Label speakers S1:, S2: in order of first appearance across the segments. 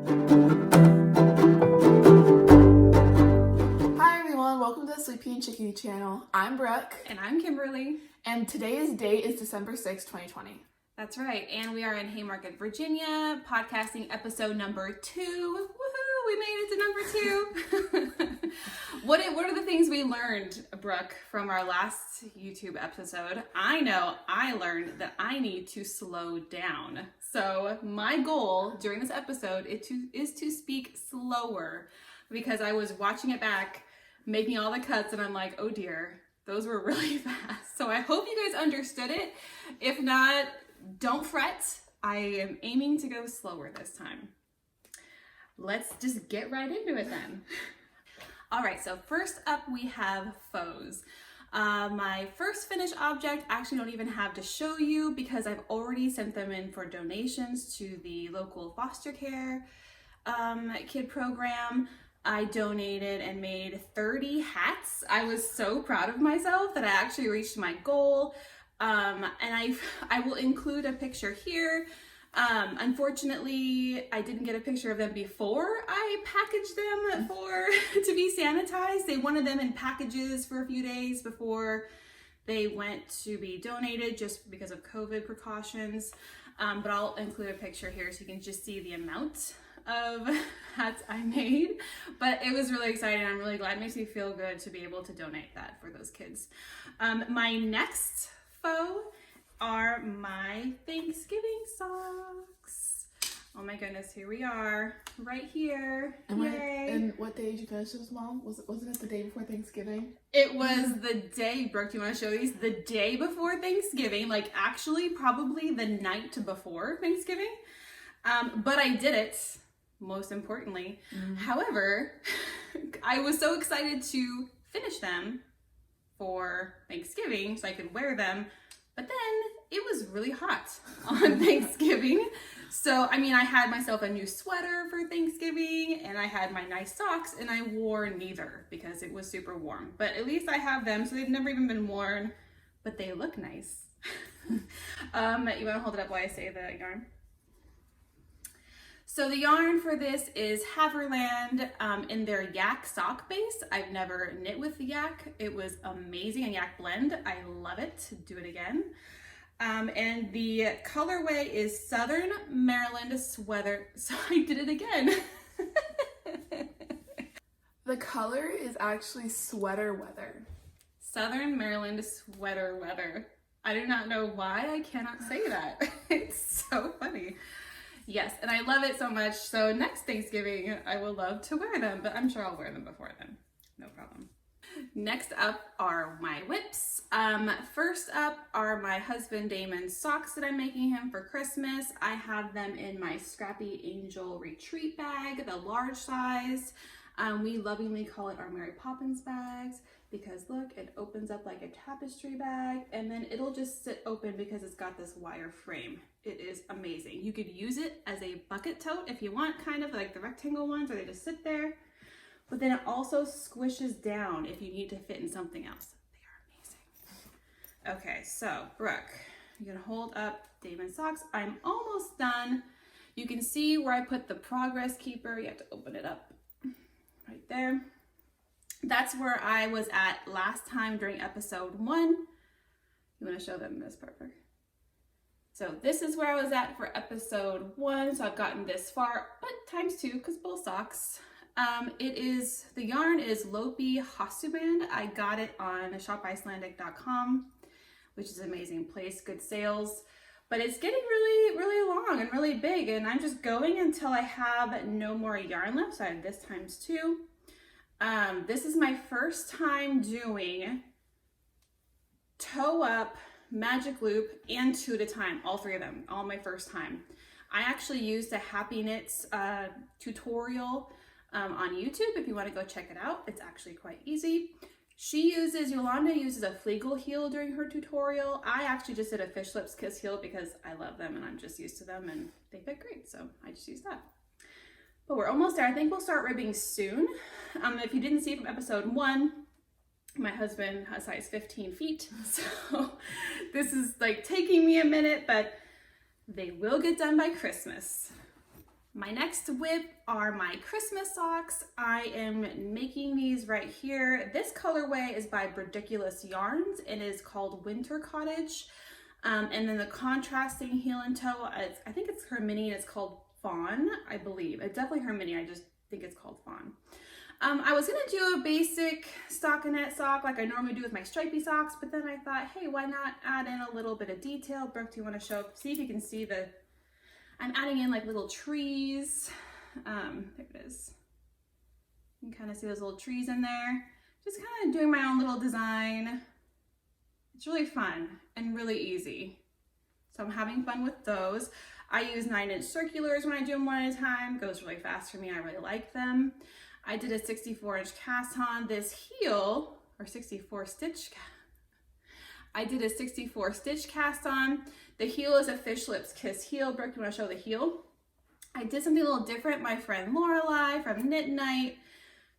S1: Hi everyone, welcome to the SweetPea Chickadee channel. I'm Brooke.
S2: And I'm Kimberly.
S1: And today's date is December 6, 2020.
S2: That's right. And we are in Haymarket, Virginia, podcasting episode number 2. Woohoo! We made it to number 2. What are the things we learned, Brooke, from our last YouTube episode? I know I learned that I need to slow down. So my goal during this episode is to speak slower, because I was watching it back, making all the cuts, and I'm like, oh dear, those were really fast. So I hope you guys understood it. If not, don't fret. I am aiming to go slower this time. Let's just get right into it then. All right, so first up we have faux. My first finished object I actually don't even have to show you because I've already sent them in for donations to the local foster care kid program. I donated and made 30 hats. I was so proud of myself that I actually reached my goal. And I will include a picture here. Unfortunately, I didn't get a picture of them before I packaged them to be sanitized. They wanted them in packages for a few days before they went to be donated, just because of COVID precautions. But I'll include a picture here so you can just see the amount of hats I made. But it was really exciting. I'm really glad. It makes me feel good to be able to donate that for those kids. My next faux are my Thanksgiving socks. Oh my goodness, here we are, right here. Yay.
S1: And what day did you finish this, Mom? Wasn't it the day before Thanksgiving?
S2: It was the day, Brooke, do you want to show these? The day before Thanksgiving, like actually probably the night before Thanksgiving. But I did it, most importantly. However, I was so excited to finish them for Thanksgiving so I could wear them. But then it was really hot on Thanksgiving. So, I mean, I had myself a new sweater for Thanksgiving and I had my nice socks and I wore neither because it was super warm. But at least I have them, so they've never even been worn, but they look nice. You want to hold it up while I say the yarn? So the yarn for this is Havirland in their yak sock base. I've never knit with the yak. It was amazing, a yak blend. I love it. Do it again. And the colorway is Southern Maryland Sweater. So I did it again.
S1: The color is actually sweater weather.
S2: Southern Maryland Sweater weather. I do not know why I cannot say that. It's so funny. Yes, and I love it so much. So next Thanksgiving, I will love to wear them, but I'm sure I'll wear them before then. No problem. Next up are my whips. First up are my husband Damon's socks that I'm making him for Christmas. I have them in my Scrappy Angel retreat bag, the large size. We lovingly call it our Mary Poppins bags because look, it opens up like a tapestry bag and then it'll just sit open because it's got this wire frame. It is amazing. You could use it as a bucket tote if you want, kind of like the rectangle ones where they just sit there. But then it also squishes down if you need to fit in something else. They are amazing. Okay, so Brooke, you're gonna hold up Damon's socks. I'm almost done. You can see where I put the progress keeper. You have to open it up right there. That's where I was at last time during episode 1. You wanna show them this part, Brooke? So this is where I was at for episode 1. So I've gotten this far, but times 2 because both socks. The yarn is Lopi Hosuband. I got it on shopicelandic.com, which is an amazing place, good sales, but it's getting really, really long and really big. And I'm just going until I have no more yarn left. So I have this times 2. This is my first time doing toe up, magic loop, and 2 at a time, all 3 of them, all my first time. I actually used a Happy Knits tutorial on YouTube if you want to go check it out. It's actually quite easy. Yolanda uses a Flegel heel during her tutorial. I actually just did a fish lips kiss heel because I love them and I'm just used to them and they fit great, so I just used that. But we're almost there. I think we'll start ribbing soon. If you didn't see from episode 1, my husband has size 15 feet, so this is like taking me a minute, but they will get done by Christmas. My next whip are my Christmas socks. I am making these right here. This colorway is by Brediculous yarns and is called Winter Cottage. And then the contrasting heel and toe, I think it's karmeni and it's called Fawn, I believe. It's definitely karmeni, I just think it's called Fawn. I was gonna do a basic stockinette sock like I normally do with my stripy socks, but then I thought, hey, why not add in a little bit of detail? Brooke, do you wanna see if you can see I'm adding in like little trees. There it is. You can kind of see those little trees in there. Just kind of doing my own little design. It's really fun and really easy. So I'm having fun with those. I use 9-inch circulars when I do them one at a time. It goes really fast for me. I really like them. I did a 64-inch cast on this heel, or 64 stitch. I did a 64 stitch cast on. The heel is a Fish Lips Kiss heel. Brooke, you want to show the heel? I did something a little different. My friend Lorelei from Knit Night,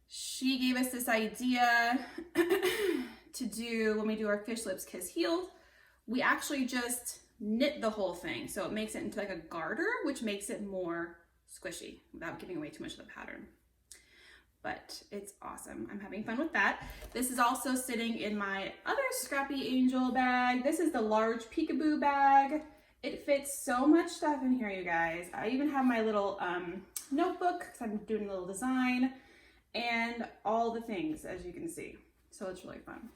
S2: she gave us this idea to do when we do our Fish Lips Kiss heel. We actually just knit the whole thing. So it makes it into like a garter, which makes it more squishy without giving away too much of the pattern. But it's awesome. I'm having fun with that. This is also sitting in my other Scrappy Angel bag. This is the large peekaboo bag. It fits so much stuff in here, you guys. I even have my little notebook because I'm doing a little design and all the things, as you can see. So it's really fun.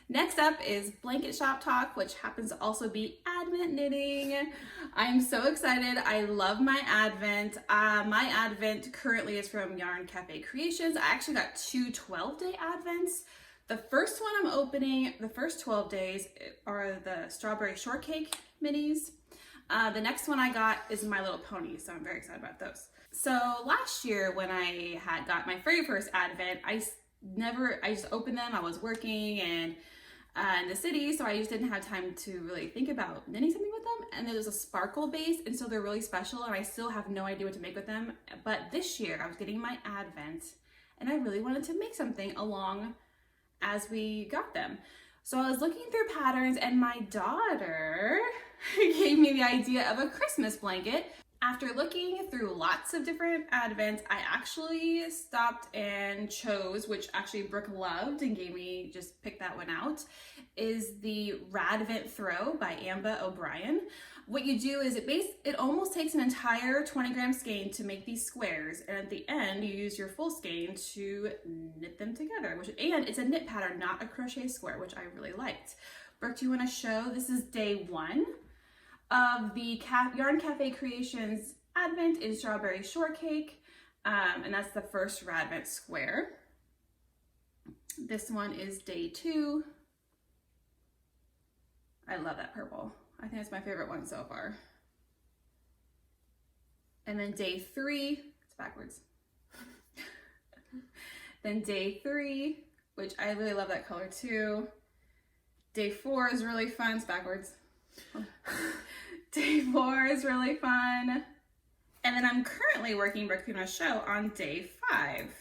S2: Next up is blanket shop talk, which happens to also be Advent knitting. I'm so excited. I love my Advent. My Advent currently is from Yarn Cafe Creations. I actually got 2 12-day Advents. The first one I'm opening, the first 12 days are the strawberry shortcake minis. The next one I got is My Little Pony, so I'm very excited about those. So last year when I had got my very first Advent, I just opened them. I was working and in the city, so I just didn't have time to really think about knitting something with them. And there was a sparkle base, and so they're really special, and I still have no idea what to make with them. But this year I was getting my Advent, and I really wanted to make something along as we got them. So I was looking through patterns, and my daughter gave me the idea of a Christmas blanket. After looking through lots of different Advents, I actually stopped and chose, which actually Brooke loved and gave me, just picked that one out, is the Radvent Throw by Ambah O'Brien. What you do is it almost takes an entire 20-gram skein to make these squares, and at the end you use your full skein to knit them together. And it's a knit pattern, not a crochet square, which I really liked. Brooke, do you want to show? This is day 1 of the Yarn Cafe Creations Advent in Strawberry Shortcake, and that's the first Radvent square. This one is day 2. I love that purple. I think it's my favorite one so far. And then day 3, it's backwards. Then day 3, which I really love that color too. Day 4 is really fun, it's backwards. Day 4 is really fun. And then I'm currently working Brooke Pina's show on day 5,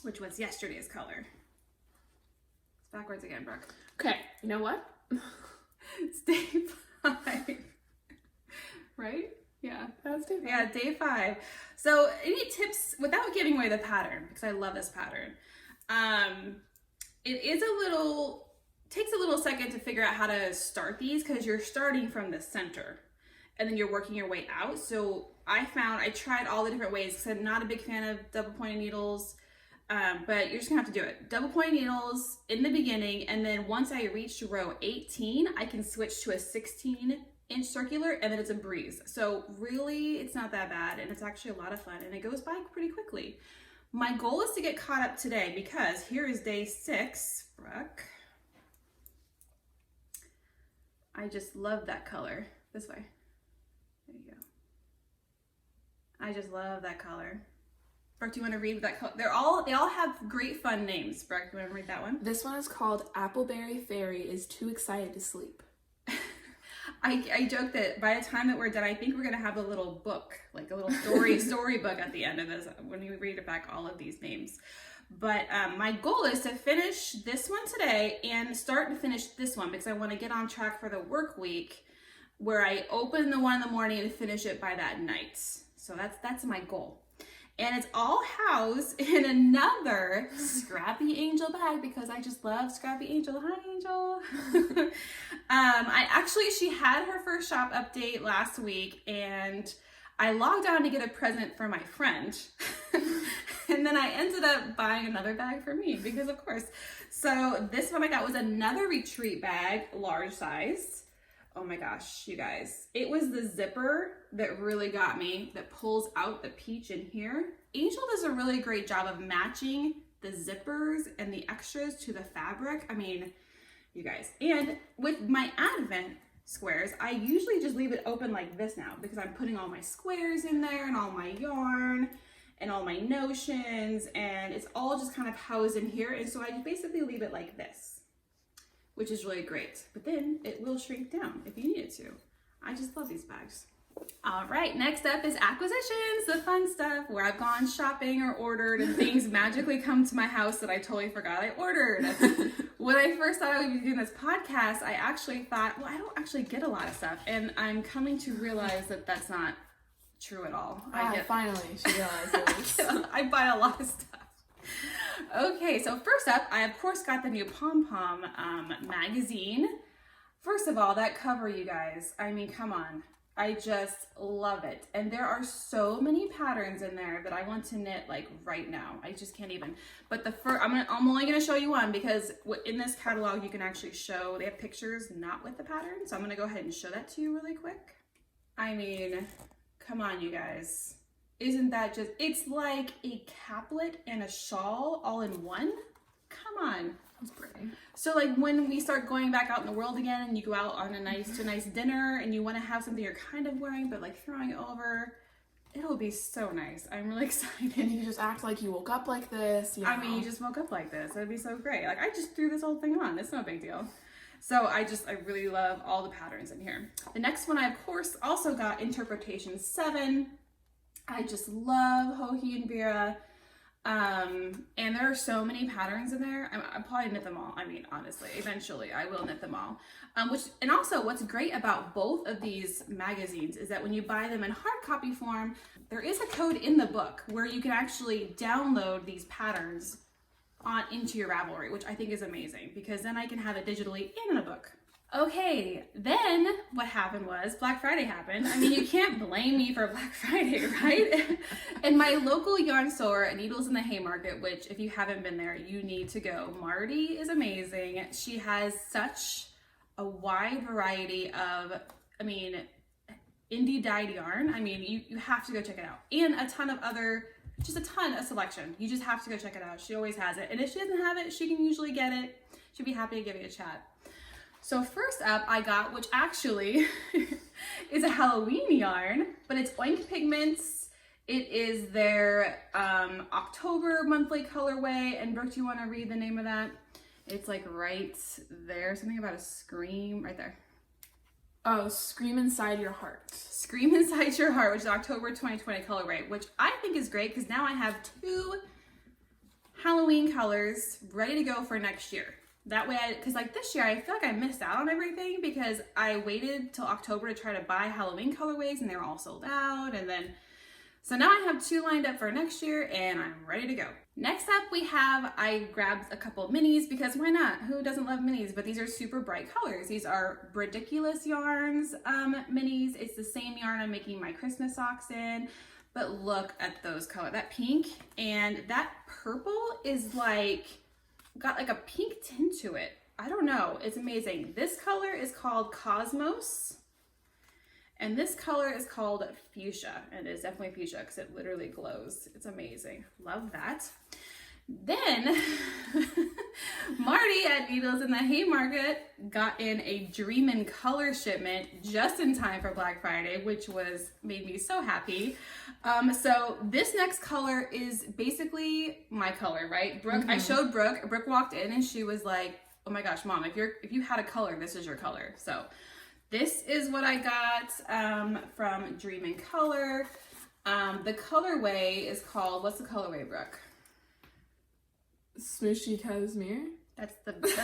S2: which was yesterday's color. It's backwards again, Brooke.
S1: Okay, you know what?
S2: It's day 5. Right? Yeah.
S1: That's day 5.
S2: Yeah, day 5. So any tips, without giving away the pattern, because I love this pattern, it is takes a little second to figure out how to start these because you're starting from the center and then you're working your way out. So I tried all the different ways because I'm not a big fan of double pointed needles, but you're just gonna have to do it. Double pointed needles in the beginning, and then once I reach row 18, I can switch to a 16-inch circular, and then it's a breeze. So really, it's not that bad, and it's actually a lot of fun, and it goes by pretty quickly. My goal is to get caught up today because here is day 6, Brooke. I just love that color. This way. There you go. I just love that color. Brooke, do you want to read that color? They all have great fun names. Brooke, do you want to read that one?
S1: This one is called Appleberry Fairy is Too Excited to Sleep.
S2: I joke that by the time that we're done, I think we're gonna have a little book, like a little story book at the end of this when we read back all of these names. But my goal is to finish this one today and start to finish this one because I want to get on track for the work week where I open the one in the morning and finish it by that night. So that's my goal. And it's all housed in another Scrappy Angel bag because I just love Scrappy Angel. Hi, Angel. She had her first shop update last week, and I logged on to get a present for my friend. And then I ended up buying another bag for me because of course. So this one I got was another retreat bag, large size. Oh my gosh, you guys. It was the zipper that really got me, that pulls out the peach in here. Angel does a really great job of matching the zippers and the extras to the fabric. I mean, you guys. And with my Advent squares, I usually just leave it open like this now because I'm putting all my squares in there and all my yarn and all my notions, and it's all just kind of housed in here. And so I basically leave it like this, which is really great. But then it will shrink down if you need it to. I just love these bags. All right, next up is acquisitions, the fun stuff where I've gone shopping or ordered and things magically come to my house that I totally forgot I ordered. When I first thought I would be doing this podcast, I actually thought, well, I don't actually get a lot of stuff. And I'm coming to realize that that's not true at all.
S1: Finally, she realizes.
S2: I buy a lot of stuff. Okay, so first up, I of course got the new Pom Pom magazine. First of all, that cover, you guys, I mean, come on. I just love it. And there are so many patterns in there that I want to knit like right now. I just can't even. But the first, I'm only gonna show you one because in this catalog you can actually show, they have pictures not with the pattern. So I'm gonna go ahead and show that to you really quick. I mean, come on, you guys. Isn't that just, it's like a caplet and a shawl all in one? Come on.
S1: That's pretty.
S2: So like when we start going back out in the world again and you go out on a nice dinner and you want to have something you're kind of wearing but like throwing it over, it'll be so nice. I'm really excited.
S1: And you just act like you woke up like this.
S2: I mean, you just woke up like this. It'd be so great. Like I just threw this whole thing on. It's no big deal. So I really love all the patterns in here. The next one I of course also got Interpretation 7. I just love Hohi and Vera. And there are so many patterns in there. I'll probably knit them all. I mean, honestly, eventually I will knit them all. And also what's great about both of these magazines is that when you buy them in hard copy form, there is a code in the book where you can actually download these patterns into your Ravelry, which I think is amazing because then I can have it digitally and in a book. Okay, then what happened was Black Friday happened. I mean, you can't blame me for Black Friday, right? And my local yarn store, Needles in the Haymarket, which if you haven't been there, you need to go. Marty is amazing. She has such a wide variety of, I mean, indie dyed yarn. I mean, you have to go check it out. And a ton of other, just a ton of selection. You just have to go check it out. She always has it. And if she doesn't have it, she can usually get it. She'd be happy to give you a chat. So first up I got, which actually is a Halloween yarn, but it's Oink Pigments. It is their October monthly colorway. And Brooke, do you want to read the name of that? It's like right there, something about a scream, right there.
S1: Oh, Scream Inside Your Heart.
S2: Scream Inside Your Heart, which is October 2020 colorway, which I think is great because now I have 2 Halloween colors ready to go for next year. That way, because like this year, I feel like I missed out on everything because I waited till October to try to buy Halloween colorways and they were all sold out. And then, so now I have 2 lined up for next year and I'm ready to go. Next up I grabbed a couple of minis because why not? Who doesn't love minis? But these are super bright colors. These are Brediculous yarns minis. It's the same yarn I'm making my Christmas socks in. But look at those colors, that pink and that purple is like, got like a pink tint to it. I don't know, it's amazing. This color is called Cosmos and this color is called Fuchsia, and it's definitely fuchsia because it literally glows. It's amazing, love that. Then Marty at Needles in the Haymarket got in a Dreamin' color shipment just in time for Black Friday, which made me so happy. So this next color is basically my color, right? Brooke, I showed Brooke. Brooke walked in and she was like, "Oh my gosh, Mom, if you had a color, this is your color." So this is what I got from Dreamin' Color. The colorway is called, what's the colorway, Brooke?
S1: Smooshy Cashmere.
S2: That's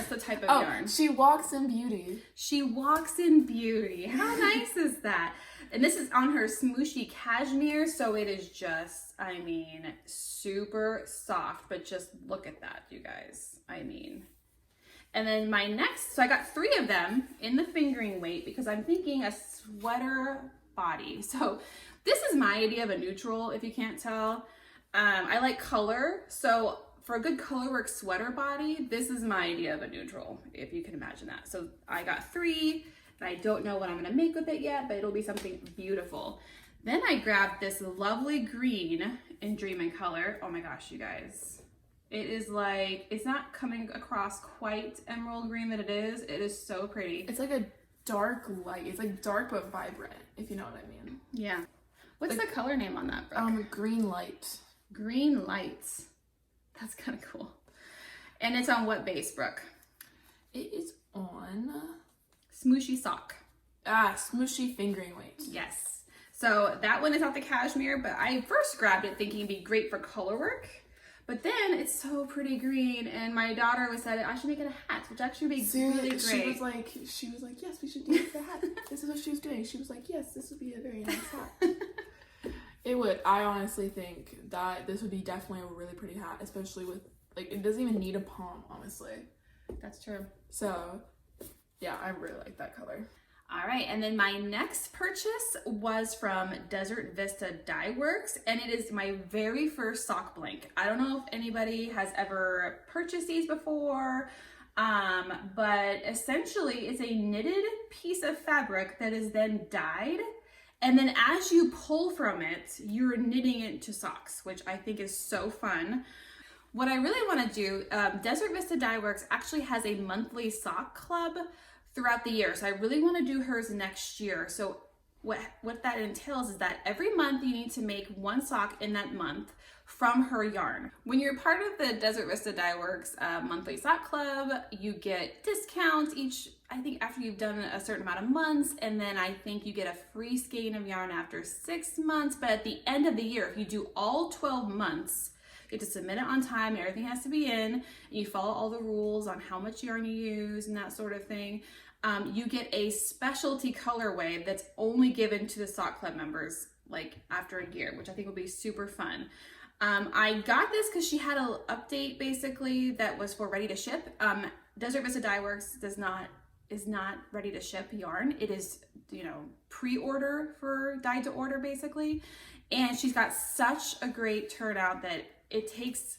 S2: the type of
S1: Oh,
S2: yarn.
S1: she walks in beauty.
S2: She walks in beauty. How nice is that? And this is on her smooshy cashmere, so it is just, I mean, super soft, but just look at that, you guys. I mean, and then my next, so I got 3 of them in the fingering weight because I'm thinking a sweater body. So this is my idea of a neutral, if you can't tell. I like color, so for a good colorwork sweater body, this is my idea of a neutral, if you can imagine that. So I got 3, and I don't know what I'm gonna make with it yet, but it'll be something beautiful. Then I grabbed this lovely green in Dream and Color. Oh my gosh, you guys. It is like, it's not coming across quite emerald green that it is. It is so pretty.
S1: It's like a dark light. It's like dark but vibrant, if you know what I mean.
S2: Yeah. What's the color name on that, Brooke?
S1: Green light.
S2: Green lights. That's kind of cool. And it's on what base, Brooke?
S1: It is on
S2: Smooshy sock.
S1: smooshy fingering weight.
S2: Yes. So that one is not the cashmere, but I first grabbed it thinking it'd be great for color work. But then it's so pretty green, and my daughter said I should make it a hat, which actually would be really great.
S1: She was like, yes, we should do the hat. This is what she was doing. She was like, yes, this would be a very nice hat. It would. I honestly think that this would be definitely a really pretty hat, especially with, like, it doesn't even need a palm, honestly.
S2: That's true.
S1: So, yeah, I really like that color.
S2: All right, and then my next purchase was from Desert Vista Dye Works, and it is my very first sock blank. I don't know if anybody has ever purchased these before, but essentially it's a knitted piece of fabric that is then dyed. And then as you pull from it, you're knitting it into socks, which I think is so fun. What I really want to do, Desert Vista Dye Works actually has a monthly sock club throughout the year. So I really want to do hers next year. So what that entails is that every month you need to make 1 sock in that month from her yarn. When you're part of the Desert Vista Dye Works monthly sock club, you get discounts each, I think after you've done a certain amount of months, and then I think you get a free skein of yarn after 6 months. But at the end of the year, if you do all 12 months, you have to submit it on time, everything has to be in, and you follow all the rules on how much yarn you use and that sort of thing. You get a specialty colorway that's only given to the sock club members like after a year, which I think will be super fun. I got this because she had an update basically that was for ready to ship. Desert Vista Dye Works is not ready to ship yarn. It is, you know, pre-order for dyed to order basically. And she's got such a great turnout that it takes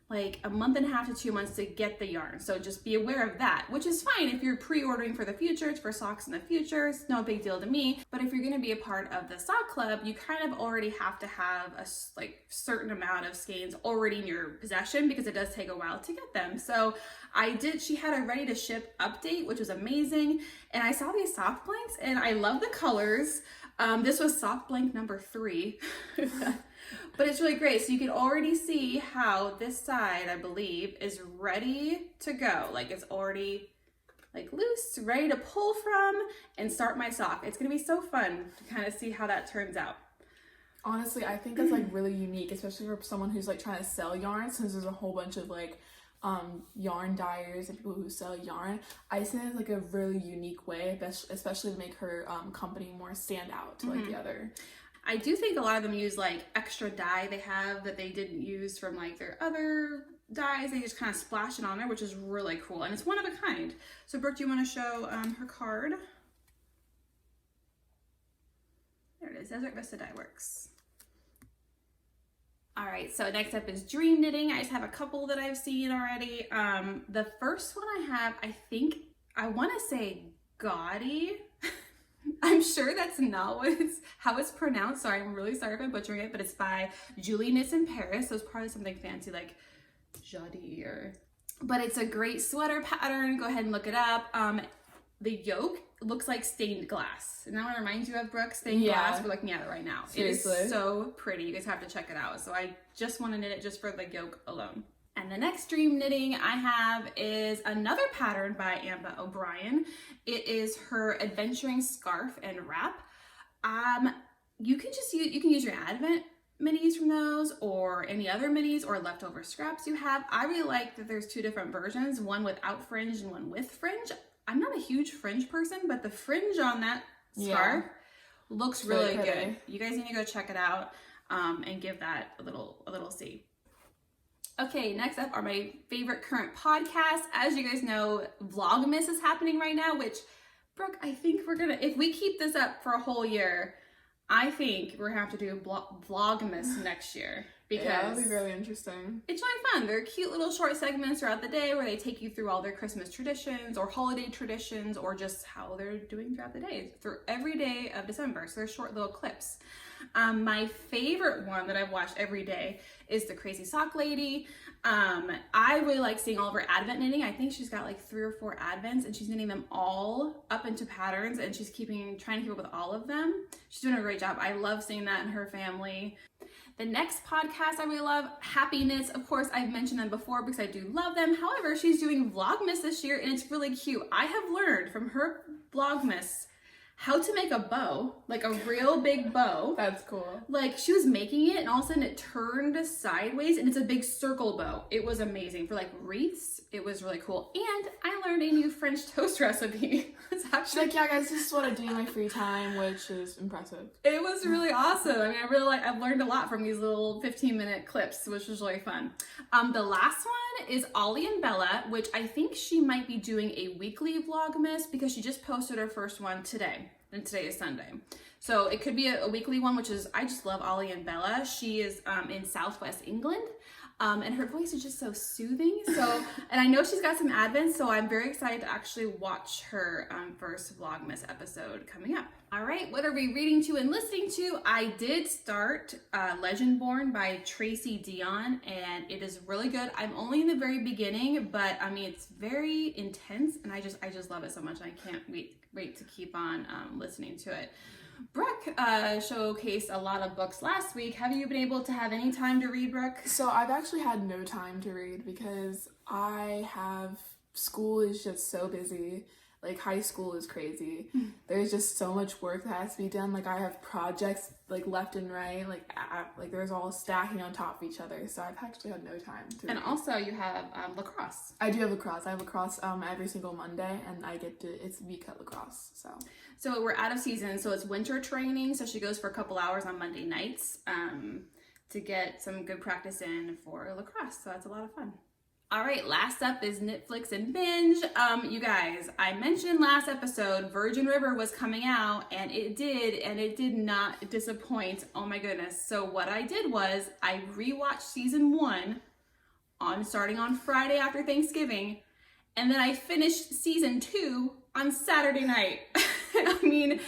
S2: like a month and a half to 2 months to get the yarn. So just be aware of that, which is fine if you're pre-ordering for the future, it's for socks in the future, it's no big deal to me. But if you're gonna be a part of the sock club, you kind of already have to have a certain amount of skeins already in your possession because it does take a while to get them. So she had a ready to ship update, which was amazing. And I saw these sock blanks and I love the colors. This was sock blank number 3. But it's really great. So you can already see how this side, I believe, is ready to go. Like it's already like loose, ready to pull from and start my sock. It's gonna be so fun to kind of see how that turns out.
S1: Honestly, I think that's like really unique, especially for someone who's like trying to sell yarn, since there's a whole bunch of like yarn dyers and people who sell yarn. I think it's like a really unique way, especially to make her company more stand out to like the other.
S2: I do think a lot of them use like extra dye they have that they didn't use from like their other dyes. They just kind of splash it on there, which is really cool. And it's one of a kind. So Brooke, do you want to show her card? There it is, Desert Vista Dye Works. All right, so next up is dream knitting. I just have a couple that I've seen already. The first one I have, I want to say Gaudi. I'm sure that's not how it's pronounced, so I'm really sorry if I'm butchering it, but it's by Julie Knits in Paris, so it's probably something fancy like Gaudi but it's a great sweater pattern. Go ahead and look it up. The yoke looks like stained glass. And that one reminds you of Brooke, stained glass. We're looking at it right now. Seriously. It is so pretty. You guys have to check it out. So I just want to knit it just for the yoke alone. And the next dream knitting I have is another pattern by Ambah O'Brien. It is her adventuring scarf and wrap. You can use your Advent minis from those, or any other minis or leftover scraps you have. I really like that there's 2 different versions, one without fringe and one with fringe. I'm not a huge fringe person, but the fringe on that scarf looks really good. You guys need to go check it out and give that a little see. Okay, next up are my favorite current podcasts. As you guys know, Vlogmas is happening right now, which, Brooke, I think we're gonna, if we keep this up for a whole year, I think we're gonna have to do Vlogmas next year, because
S1: that'll be really interesting.
S2: It's really fun. They're cute little short segments throughout the day where they take you through all their Christmas traditions or holiday traditions, or just how they're doing throughout the day, through every day of December. So they're short little clips. My favorite one that I've watched every day is the Crazy Sock Lady. I really like seeing all of her Advent knitting. I think she's got like 3 or 4 Advents, and she's knitting them all up into patterns, and she's trying to keep up with all of them. She's doing a great job. I love seeing that in her family. The next podcast I really love, Happy Knits. Of course, I've mentioned them before because I do love them. However, she's doing Vlogmas this year, and it's really cute. I have learned from her Vlogmas how to make a bow, like a real big bow.
S1: That's cool.
S2: Like, she was making it, and all of a sudden it turned sideways, and it's a big circle bow. It was amazing. For like wreaths, it was really cool. And I learned a new French toast recipe. It's actually,
S1: She's like, yeah, guys, this is what I do in my free time, which is impressive.
S2: it was really awesome. I mean, I've learned a lot from these little 15-minute clips, which was really fun. The last one is Ollie and Bella, which I think she might be doing a weekly Vlogmas, because she just posted her first one today, and today is Sunday. So it could be a weekly one, which is, I just love Ollie and Bella. She is in Southwest England. And her voice is just so soothing. So, and I know she's got some Advents, so I'm very excited to actually watch her first Vlogmas episode coming up. All right, what are we reading to and listening to? I did start Legendborn by Tracy Dion, and it is really good. I'm only in the very beginning, but I mean, it's very intense, and I just love it so much. I can't wait to keep on listening to it. Brooke showcased a lot of books last week. Have you been able to have any time to read, Brooke?
S1: So I've actually had no time to read because school is just so busy. Like, high school is crazy. There's just so much work that has to be done. Like, I have projects like left and right. Like there's all stacking on top of each other. So I've actually had no time to read.
S2: And also you have lacrosse.
S1: I do have lacrosse. I have lacrosse every single Monday, and it's V-cut lacrosse.
S2: So we're out of season, so it's winter training. So she goes for a couple hours on Monday nights to get some good practice in for lacrosse. So that's a lot of fun. All right, last up is Netflix and binge. You guys, I mentioned last episode Virgin River was coming out, and it did not disappoint. Oh my goodness. So what I did was I rewatched season 1 starting on Friday after Thanksgiving, and then I finished season 2 on Saturday night. I mean,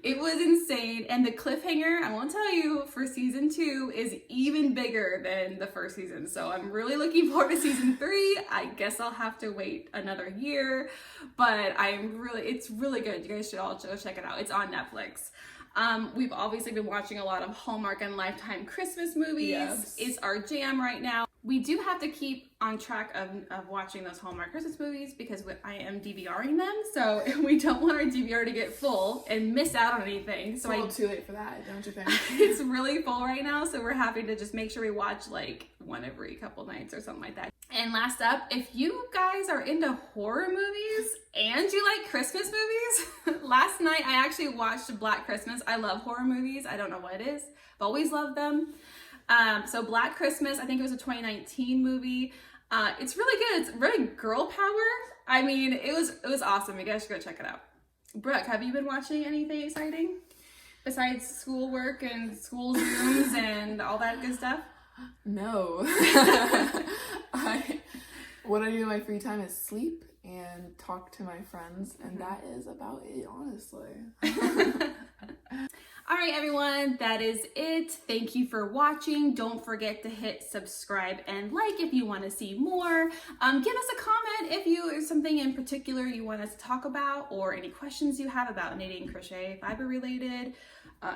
S2: it was insane. And the cliffhanger, I won't tell you, for season 2 is even bigger than the first season. So I'm really looking forward to season 3. I guess I'll have to wait another year, but it's really good. You guys should all go check it out. It's on Netflix. We've obviously been watching a lot of Hallmark and Lifetime Christmas movies. Yes. It's our jam right now. We do have to keep on track of watching those Hallmark Christmas movies because I am DVRing them, so we don't want our DVR to get full and miss out on anything. So
S1: it's a little too late for that, don't you think?
S2: It's really full right now, so we're happy to just make sure we watch like one every couple nights or something like that. And last up, if you guys are into horror movies and you like Christmas movies, last night I actually watched Black Christmas. I love horror movies. I don't know what it is, but always love them. So Black Christmas, I think it was a 2019 movie. It's really good. It's really girl power. I mean, it was awesome. You guys should go check it out. Brooke, have you been watching anything exciting besides schoolwork and school Zooms and all that good stuff?
S1: No. What I do in my free time is sleep and talk to my friends, and that is about it, honestly.
S2: All right, everyone, that is it. Thank you for watching. Don't forget to hit subscribe and like if you want to see more. Give us a comment if there's something in particular you want us to talk about, or any questions you have about knitting, crochet, fiber related.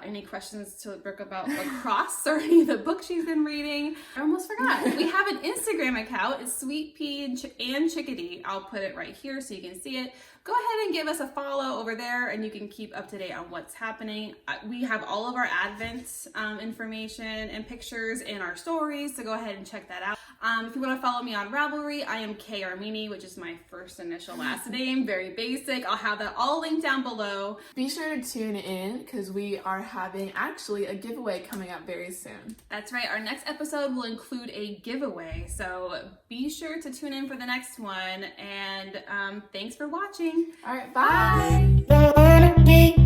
S2: Any questions to Brooke about lacrosse or any of the books she's been reading. I almost forgot. We have an Instagram account. It's SweetPea and Chickadee. I'll put it right here so you can see it. go ahead and give us a follow over there and you can keep up to date on what's happening. We have all of our Advent information and pictures in our stories, so go ahead and check that out. If you want to follow me on Ravelry, I am Karmeni, which is my first initial last name, very basic. I'll have that all linked down below.
S1: Be sure to tune in because we are having actually a giveaway coming up very soon.
S2: That's right, our next episode will include a giveaway, so be sure to tune in for the next one, and thanks for watching.
S1: All right, bye.